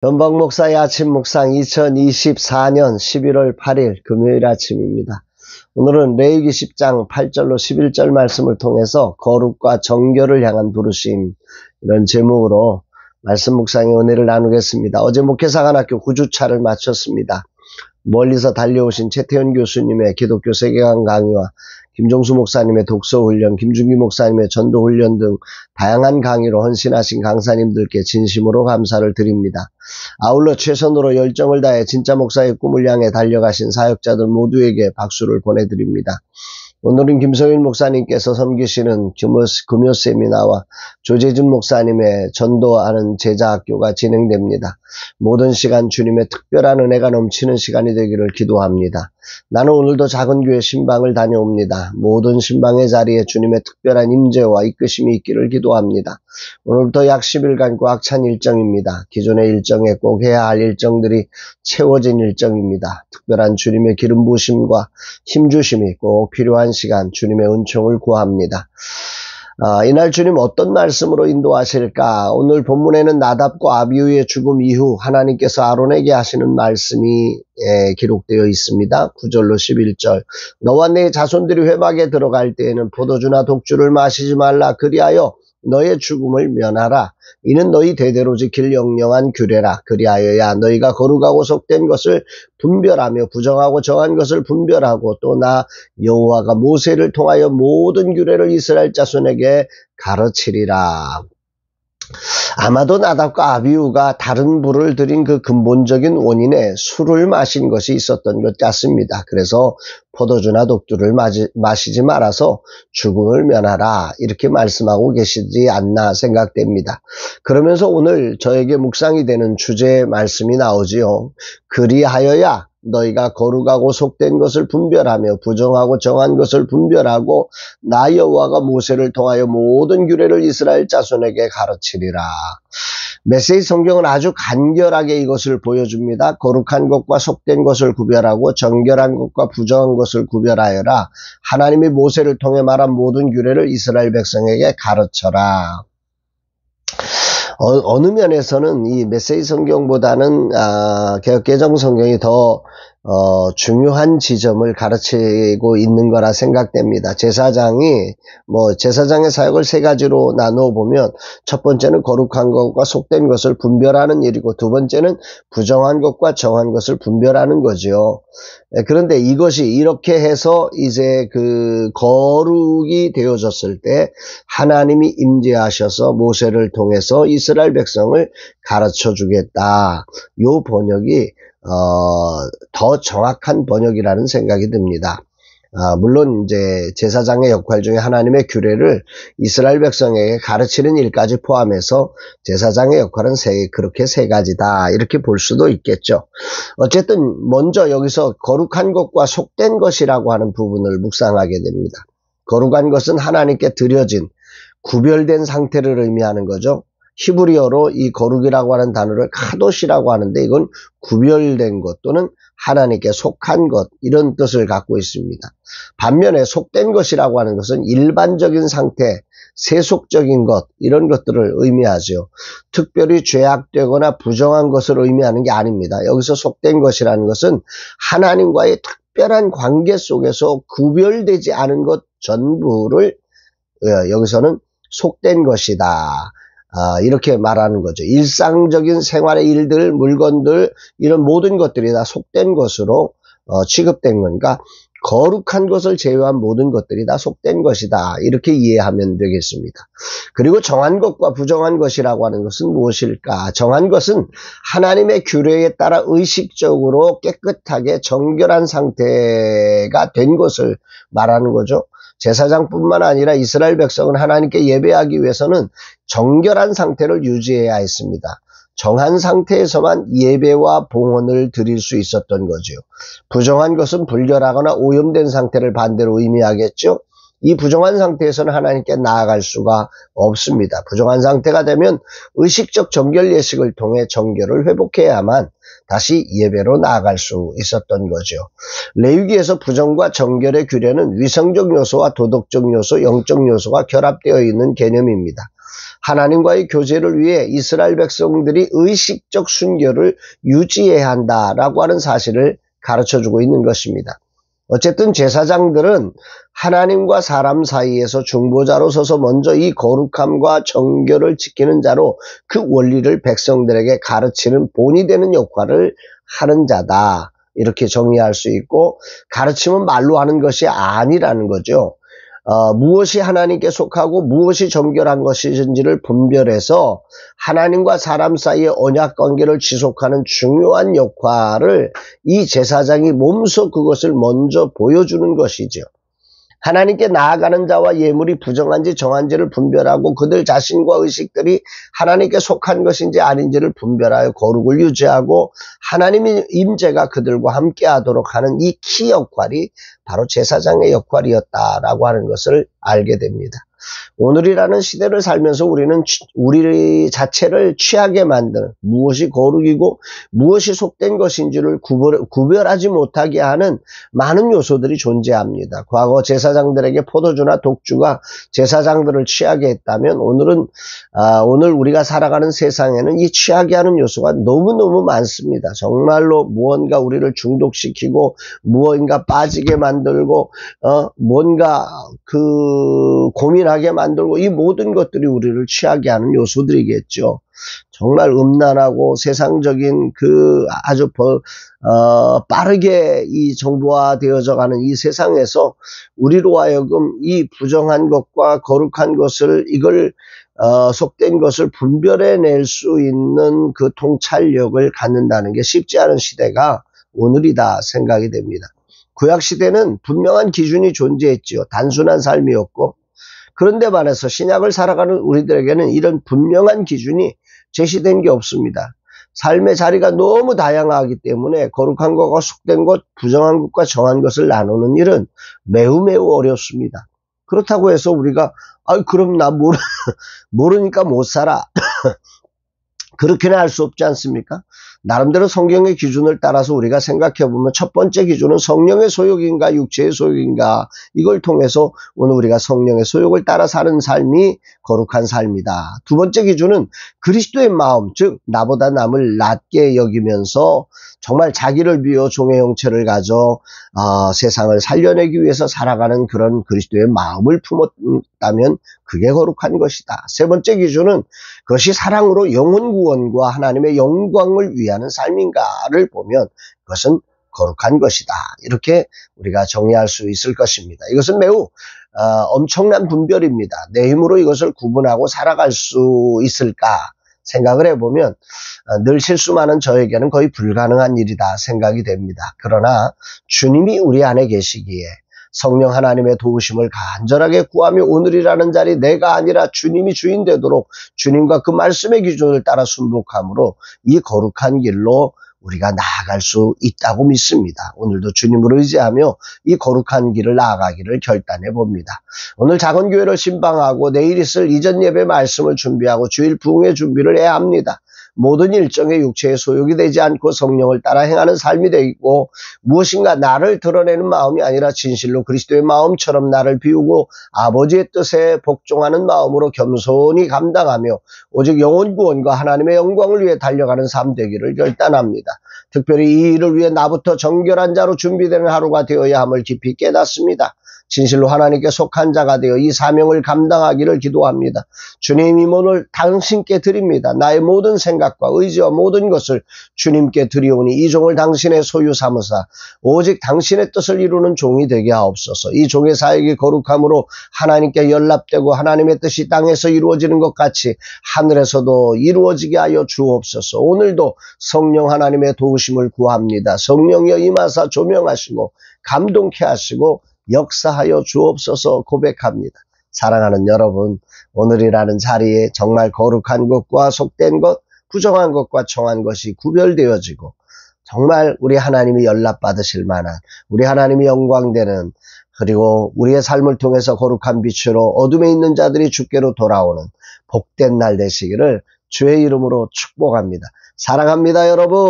변방 목사의 아침 묵상 2024년 11월 8일 금요일 아침입니다. 오늘은 레위기 10장 8절로 11절 말씀을 통해서 거룩과 정결을 향한 부르심, 이런 제목으로 말씀 묵상의 은혜를 나누겠습니다. 어제 목회사관학교 9주차를 마쳤습니다. 멀리서 달려오신 최태현 교수님의 기독교 세계관 강의와 김종수 목사님의 독서훈련, 김준기 목사님의 전도훈련 등 다양한 강의로 헌신하신 강사님들께 진심으로 감사를 드립니다. 아울러 최선으로 열정을 다해 진짜 목사의 꿈을 향해 달려가신 사역자들 모두에게 박수를 보내드립니다. 오늘은 김성일 목사님께서 섬기시는 금요 세미나와 조재준 목사님의 전도하는 제자학교가 진행됩니다. 모든 시간 주님의 특별한 은혜가 넘치는 시간이 되기를 기도합니다. 나는 오늘도 작은 교회 신방을 다녀옵니다. 모든 신방의 자리에 주님의 특별한 임재와 이끄심이 있기를 기도합니다. 오늘부터 약 10일간 꽉 찬 일정입니다. 기존의 일정에 꼭 해야 할 일정들이 채워진 일정입니다. 특별한 주님의 기름 부으심과 힘주심이 꼭 필요한 시간, 주님의 은총을 구합니다. 이날 주님 어떤 말씀으로 인도하실까? 오늘 본문에는 나답과 아비후의 죽음 이후 하나님께서 아론에게 하시는 말씀이 기록되어 있습니다. 9절로 11절. 너와 내 자손들이 회막에 들어갈 때에는 포도주나 독주를 마시지 말라. 그리하여 너의 죽음을 면하라. 이는 너희 대대로 지킬 영영한 규례라. 그리하여야 너희가 거룩하고 속된 것을 분별하며 부정하고 정한 것을 분별하고 또 나 여호와가 모세를 통하여 모든 규례를 이스라엘 자손에게 가르치리라. 아마도 나답과 아비후가 다른 불을 들인 그 근본적인 원인에 술을 마신 것이 있었던 것 같습니다. 그래서 포도주나 독주를 마시지 말아서 죽음을 면하라, 이렇게 말씀하고 계시지 않나 생각됩니다. 그러면서 오늘 저에게 묵상이 되는 주제의 말씀이 나오지요. 그리하여야 너희가 거룩하고 속된 것을 분별하며 부정하고 정한 것을 분별하고 나 여호와가 모세를 통하여 모든 규례를 이스라엘 자손에게 가르치리라. 메시지 성경은 아주 간결하게 이것을 보여줍니다. 거룩한 것과 속된 것을 구별하고 정결한 것과 부정한 것을 구별하여라. 하나님이 모세를 통해 말한 모든 규례를 이스라엘 백성에게 가르쳐라. 어느 면에서는 이 메시지 성경보다는 개혁개정 성경이 더 중요한 지점을 가르치고 있는 거라 생각됩니다. 제사장의 사역을 세 가지로 나누어 보면, 첫 번째는 거룩한 것과 속된 것을 분별하는 일이고, 두 번째는 부정한 것과 정한 것을 분별하는 거죠. 그런데 이것이 이렇게 해서 이제 그 거룩이 되어졌을 때 하나님이 임재하셔서 모세를 통해서 이스라엘 백성을 가르쳐 주겠다. 요 번역이 더 정확한 번역이라는 생각이 듭니다. 물론 이제 제사장의 역할 중에 하나님의 규례를 이스라엘 백성에게 가르치는 일까지 포함해서 제사장의 역할은 그렇게 세 가지다, 이렇게 볼 수도 있겠죠. 어쨌든 먼저 여기서 거룩한 것과 속된 것이라고 하는 부분을 묵상하게 됩니다. 거룩한 것은 하나님께 드려진 구별된 상태를 의미하는 거죠. 히브리어로 이 거룩이라고 하는 단어를 카도시라고 하는데, 이건 구별된 것 또는 하나님께 속한 것, 이런 뜻을 갖고 있습니다. 반면에 속된 것이라고 하는 것은 일반적인 상태, 세속적인 것, 이런 것들을 의미하죠. 특별히 죄악되거나 부정한 것을 의미하는 게 아닙니다. 여기서 속된 것이라는 것은 하나님과의 특별한 관계 속에서 구별되지 않은 것 전부를 여기서는 속된 것이다, 이렇게 말하는 거죠. 일상적인 생활의 일들, 물건들, 이런 모든 것들이 다 속된 것으로 취급된 거니까 거룩한 것을 제외한 모든 것들이 다 속된 것이다, 이렇게 이해하면 되겠습니다. 그리고 정한 것과 부정한 것이라고 하는 것은 무엇일까? 정한 것은 하나님의 규례에 따라 의식적으로 깨끗하게 정결한 상태가 된 것을 말하는 거죠. 제사장뿐만 아니라 이스라엘 백성은 하나님께 예배하기 위해서는 정결한 상태를 유지해야 했습니다. 정한 상태에서만 예배와 봉헌을 드릴 수 있었던 거죠. 부정한 것은 불결하거나 오염된 상태를 반대로 의미하겠죠. 이 부정한 상태에서는 하나님께 나아갈 수가 없습니다. 부정한 상태가 되면 의식적 정결 예식을 통해 정결을 회복해야만 다시 예배로 나아갈 수 있었던 거죠. 레위기에서 부정과 정결의 규례는 위성적 요소와 도덕적 요소, 영적 요소가 결합되어 있는 개념입니다. 하나님과의 교제를 위해 이스라엘 백성들이 의식적 순결을 유지해야 한다라고 하는 사실을 가르쳐주고 있는 것입니다. 어쨌든 제사장들은 하나님과 사람 사이에서 중보자로 서서 먼저 이 거룩함과 정결을 지키는 자로 그 원리를 백성들에게 가르치는 본이 되는 역할을 하는 자다. 이렇게 정의할 수 있고, 가르침은 말로 하는 것이 아니라는 거죠. 무엇이 하나님께 속하고 무엇이 정결한 것인지를 분별해서 하나님과 사람 사이의 언약 관계를 지속하는 중요한 역할을 이 제사장이 몸소 그것을 먼저 보여주는 것이죠. 하나님께 나아가는 자와 예물이 부정한지 정한지를 분별하고 그들 자신과 의식들이 하나님께 속한 것인지 아닌지를 분별하여 거룩을 유지하고 하나님의 임재가 그들과 함께하도록 하는 이 키 역할이 바로 제사장의 역할이었다라고 하는 것을 알게 됩니다. 오늘이라는 시대를 살면서 우리는 우리 자체를 취하게 만드는, 무엇이 거룩이고 무엇이 속된 것인지를 구별하지 못하게 하는 많은 요소들이 존재합니다. 과거 제사장들에게 포도주나 독주가 제사장들을 취하게 했다면 오늘 우리가 살아가는 세상에는 이 취하게 하는 요소가 너무너무 많습니다. 정말로 무언가 우리를 중독시키고 무언가 빠지게 만들고 뭔가 고민하게 만들고 이 모든 것들이 우리를 취하게 하는 요소들이겠죠. 정말 음란하고 세상적인 아주 빠르게 이 정보화되어져 가는 이 세상에서 우리로 하여금 이 부정한 것과 거룩한 것을 속된 것을 분별해낼 수 있는 그 통찰력을 갖는다는 게 쉽지 않은 시대가 오늘이다 생각이 됩니다. 구약시대는 분명한 기준이 존재했지요. 단순한 삶이었고, 그런데 반해서 신약을 살아가는 우리들에게는 이런 분명한 기준이 제시된 게 없습니다. 삶의 자리가 너무 다양하기 때문에 거룩한 것과 속된 것, 부정한 것과 정한 것을 나누는 일은 매우 어렵습니다. 그렇다고 해서 우리가 그럼 나 모르니까 못 살아. 그렇게는 할 수 없지 않습니까? 나름대로 성경의 기준을 따라서 우리가 생각해보면 첫 번째 기준은 성령의 소욕인가 육체의 소욕인가, 이걸 통해서 오늘 우리가 성령의 소욕을 따라 사는 삶이 거룩한 삶이다. 두 번째 기준은 그리스도의 마음, 즉 나보다 남을 낮게 여기면서 정말 자기를 비워 종의 형체를 가져 세상을 살려내기 위해서 살아가는 그런 그리스도의 마음을 품었다면 그게 거룩한 것이다. 세 번째 기준은 그것이 사랑으로 영혼 구원과 하나님의 영광을 위하는 삶인가를 보면 그것은 거룩한 것이다. 이렇게 우리가 정의할 수 있을 것입니다. 이것은 매우 엄청난 분별입니다. 내 힘으로 이것을 구분하고 살아갈 수 있을까 생각을 해보면 늘 실수 많은 저에게는 거의 불가능한 일이다 생각이 됩니다. 그러나 주님이 우리 안에 계시기에 성령 하나님의 도우심을 간절하게 구하며 오늘이라는 자리 내가 아니라 주님이 주인 되도록 주님과 그 말씀의 기준을 따라 순복함으로 이 거룩한 길로 우리가 나아갈 수 있다고 믿습니다. 오늘도 주님을 의지하며 이 거룩한 길을 나아가기를 결단해 봅니다. 오늘 작은 교회를 신방하고 내일 있을 이전 예배 말씀을 준비하고 주일 부흥의 준비를 해야 합니다. 모든 일정의 육체의 소욕이 되지 않고 성령을 따라 행하는 삶이 되고, 무엇인가 나를 드러내는 마음이 아니라 진실로 그리스도의 마음처럼 나를 비우고 아버지의 뜻에 복종하는 마음으로 겸손히 감당하며 오직 영혼 구원과 하나님의 영광을 위해 달려가는 삶 되기를 결단합니다. 특별히 이 일을 위해 나부터 정결한 자로 준비되는 하루가 되어야 함을 깊이 깨닫습니다. 진실로 하나님께 속한 자가 되어 이 사명을 감당하기를 기도합니다. 주님, 이 몸을 당신께 드립니다. 나의 모든 생각과 의지와 모든 것을 주님께 드리오니 이 종을 당신의 소유 삼으사 오직 당신의 뜻을 이루는 종이 되게 하옵소서. 이 종의 사역이 거룩함으로 하나님께 연락되고 하나님의 뜻이 땅에서 이루어지는 것 같이 하늘에서도 이루어지게 하여 주옵소서. 오늘도 성령 하나님의 도우심을 구합니다. 성령여 임하사 조명하시고 감동케 하시고 역사하여 주옵소서 고백합니다. 사랑하는 여러분, 오늘이라는 자리에 정말 거룩한 것과 속된 것, 부정한 것과 정한 것이 구별되어지고 정말 우리 하나님이 연락받으실 만한, 우리 하나님이 영광되는, 그리고 우리의 삶을 통해서 거룩한 빛으로 어둠에 있는 자들이 주께로 돌아오는 복된 날 되시기를 주의 이름으로 축복합니다. 사랑합니다, 여러분.